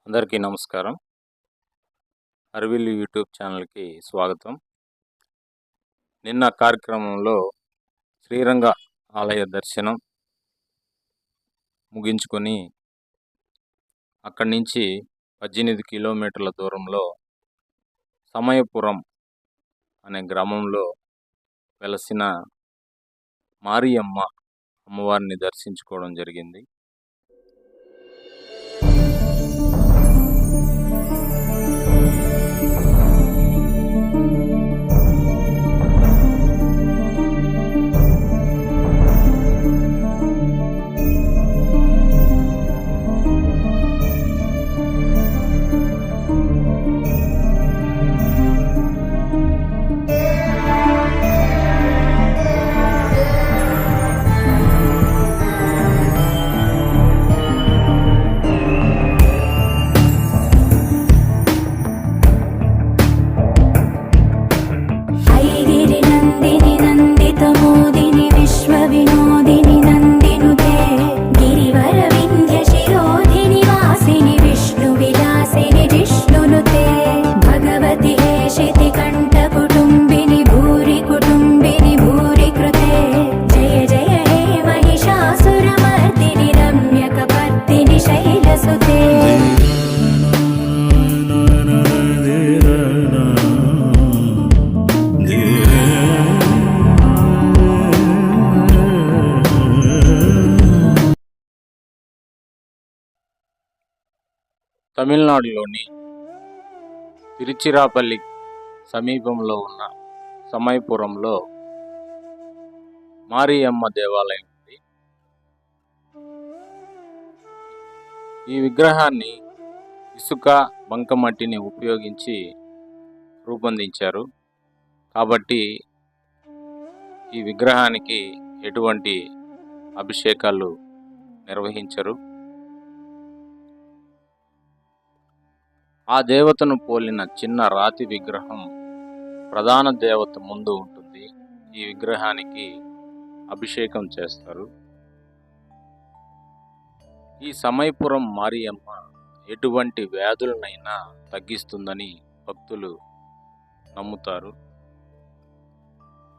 అందరికీ నమస్కారం. అరవిల్లు యూట్యూబ్ ఛానల్కి స్వాగతం. నిన్న కార్యక్రమంలో శ్రీరంగ ఆలయ దర్శనం ముగించుకొని అక్కడి నుంచి 18 కిలోమీటర్ల దూరంలో సమయపురం అనే గ్రామంలో వెలసిన మారియమ్మ అమ్మవారిని దర్శించుకోవడం జరిగింది. తమిళనాడులోని తిరుచిరాపల్లి సమీపంలో ఉన్న సమయపురంలో మారియమ్మ దేవాలయం ఉంది. ఈ విగ్రహాన్ని ఇసుక బంకమట్టిని ఉపయోగించి రూపొందించారు. కాబట్టి ఈ విగ్రహానికి ఎటువంటి అభిషేకాలు నిర్వహించరు. ఆ దేవతను పోలిన చిన్న రాతి విగ్రహం ప్రధాన దేవత ముందు ఉంటుంది. ఈ విగ్రహానికి అభిషేకం చేస్తారు. ఈ సమయపురం మారియమ్మ ఎటువంటి వ్యాధులనైనా తగ్గిస్తుందని భక్తులు నమ్ముతారు.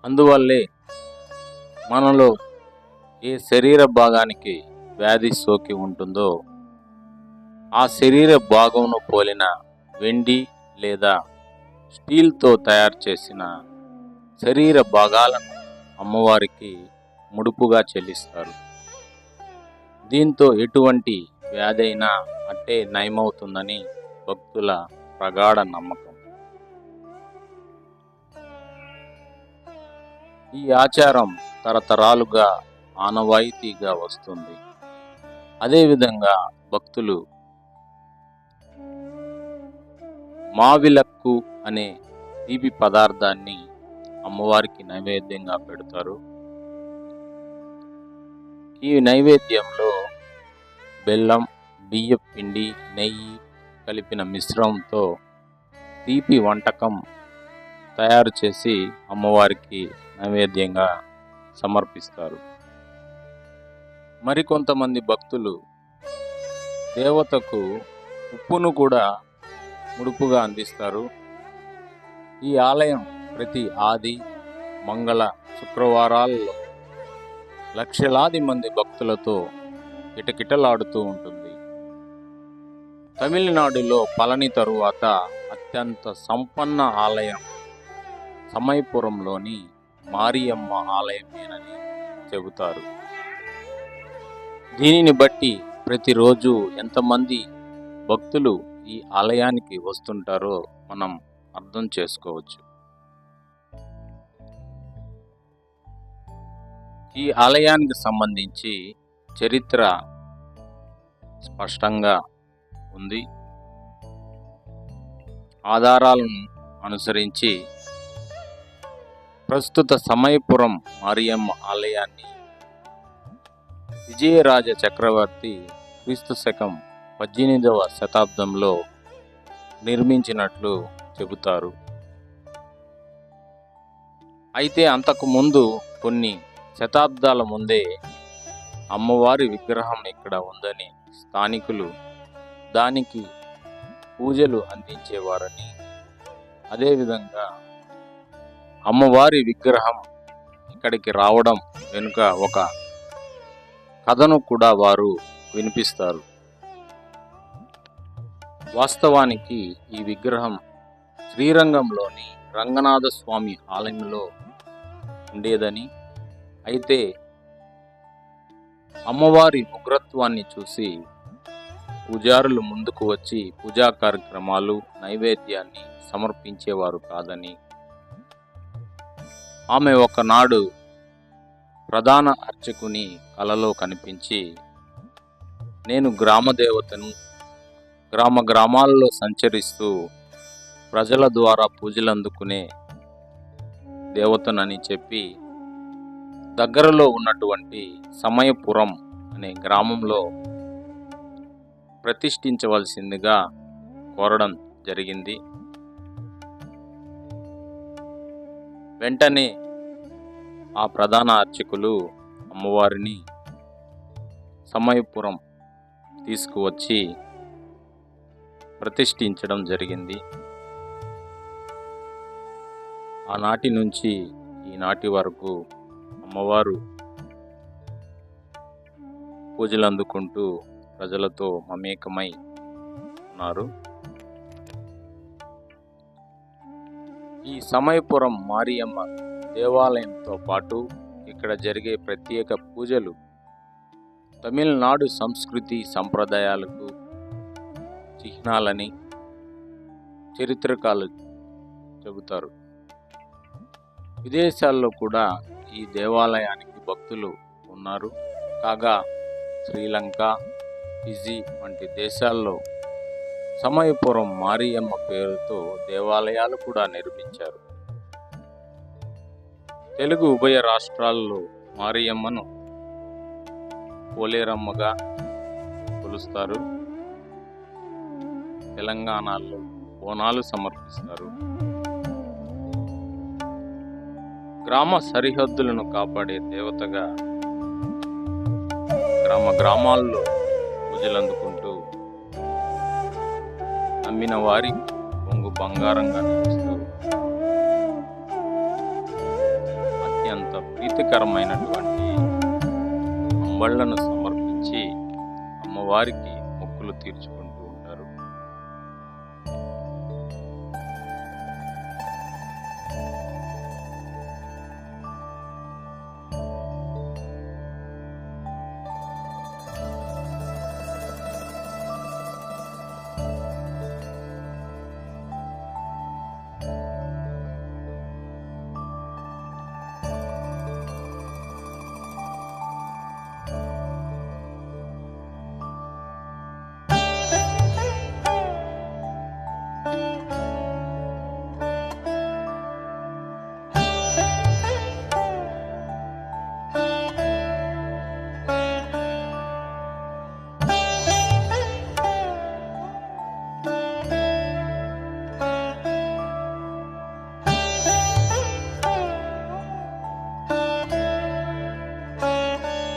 అందువల్లే మనలో ఏ శరీర భాగానికి వ్యాధి సోకి ఉంటుందో ఆ శరీర భాగంను పోలిన వెండి లేదా స్టీల్తో తయారు చేసిన శరీర భాగాలను అమ్మవారికి ముడుపుగా చెల్లిస్తారు. దీంతో ఎటువంటి వ్యాధి అయినా అట్టే నయమవుతుందని భక్తుల ప్రగాఢ నమ్మకం. ఈ ఆచారం తరతరాలుగా ఆనవాయితీగా వస్తుంది. అదేవిధంగా భక్తులు మావిలక్కు అనే తీపి పదార్థాన్ని అమ్మవారికి నైవేద్యంగా పెడతారు. ఈ నైవేద్యంలో బెల్లం, బియ్యం పిండి, నెయ్యి కలిపిన మిశ్రమంతో తీపి వంటకం తయారు చేసి అమ్మవారికి నైవేద్యంగా సమర్పిస్తారు. మరికొంతమంది భక్తులు దేవతకు ఉప్పును కూడా ముడుపుగా అందిస్తారు. ఈ ఆలయం ప్రతి ఆది, మంగళ, శుక్రవారాల్లో లక్షలాది మంది భక్తులతో కిటకిటలాడుతూ ఉంటుంది. తమిళనాడులో పళని తరువాత అత్యంత సంపన్న ఆలయం సమయపురంలోని మారియమ్మ ఆలయమేనని చెబుతారు. దీనిని బట్టి ప్రతిరోజు ఎంతమంది భక్తులు ఈ ఆలయానికి వస్తుంటారో మనం అర్థం చేసుకోవచ్చు. ఈ ఆలయానికి సంబంధించి చరిత్ర స్పష్టంగా ఉంది. ఆధారాలను అనుసరించి ప్రస్తుత సమయపురం మారియమ్మ ఆలయాన్ని విజయరాజ చక్రవర్తి క్రీస్తు శకం 18వ శతాబ్దంలో నిర్మించినట్లు చెబుతారు. అయితే అంతకుముందు కొన్ని శతాబ్దాల ముందే అమ్మవారి విగ్రహం ఇక్కడ ఉందని స్థానికులు దానికి పూజలు అందించేవారని, అదేవిధంగా అమ్మవారి విగ్రహం ఇక్కడికి రావడం వెనుక ఒక కథను కూడా వారు వినిపిస్తారు. వాస్తవానికి ఈ విగ్రహం శ్రీరంగంలోని రంగనాథ స్వామి ఆలయంలో ఉండేదని, అయితే అమ్మవారి ఉగ్రత్వాన్ని చూసి పూజారులు ముందుకు వచ్చి పూజా కార్యక్రమాలు, నైవేద్యాన్ని సమర్పించేవారు కాదని, ఆమె ఒకనాడు ప్రధాన అర్చకుని కలలో కనిపించి, నేను గ్రామదేవతను, గ్రామాల్లో సంచరిస్తూ ప్రజల ద్వారా పూజలు అందుకునే దేవతనని చెప్పి దగ్గరలో ఉన్నటువంటి సమయపురం అనే గ్రామంలో ప్రతిష్ఠించవలసిందిగా కోరడం జరిగింది. వెంటనే ఆ ప్రధాన అర్చకులు అమ్మవారిని సమయపురం తీసుకువచ్చి ప్రతిష్ఠించడం జరిగింది. ఆనాటి నుంచి ఈనాటి వరకు అమ్మవారు పూజలు అందుకుంటూ ప్రజలతో మమేకమై ఉన్నారు. ఈ సమయపురం మారియమ్మ దేవాలయంతో పాటు ఇక్కడ జరిగే ప్రత్యేక పూజలు తమిళనాడు సంస్కృతి సంప్రదాయాలకు చిహ్నాలని చరిత్రకారులు చెబుతారు. విదేశాల్లో కూడా ఈ దేవాలయానికి భక్తులు ఉన్నారు. కాగా శ్రీలంక, ఫిజీ వంటి దేశాల్లో సమయపురం మారియమ్మ పేరుతో దేవాలయాలు కూడా నిర్మించారు. తెలుగు ఉభయ రాష్ట్రాల్లో మారియమ్మను పోలేరమ్మగా కొలుస్తారు. తెలంగాణలో బోనాలు సమర్పిస్తారు. గ్రామ సరిహద్దులను కాపాడే దేవతగా గ్రామాల్లో పూజలు అందుకుంటూ నమ్మిన వారి కొంగు బంగారంగా నిలుస్తూ అత్యంత ప్రీతికరమైనటువంటి అంబళ్లను సమర్పించి అమ్మవారికి మొక్కులు తీర్చుకుంటూ ఉంటారు.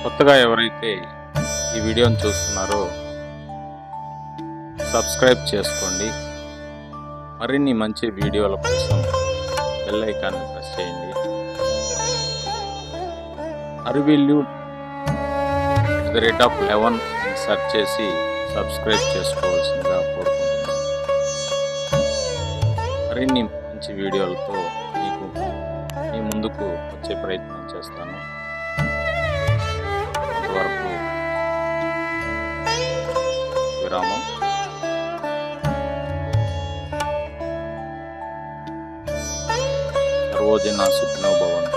కొత్తగా ఎవరైతే ఈ వీడియోని చూస్తున్నారో సబ్స్క్రైబ్ చేసుకోండి. మరిన్ని మంచి వీడియోల కోసం బెల్ ఐకాన్ని ప్రెస్ చేయండి. అరివిల్లు @11 సెర్చ్ చేసి సబ్స్క్రైబ్ చేసుకోవాల్సిందిగా కోరుకుంటున్నాను. మరిన్ని మంచి వీడియోలతో మీ ముందుకు వచ్చే ప్రయత్నం చేస్తాను. అంతవరకు విరామం. సర్వజన సుఖినో భవంతు.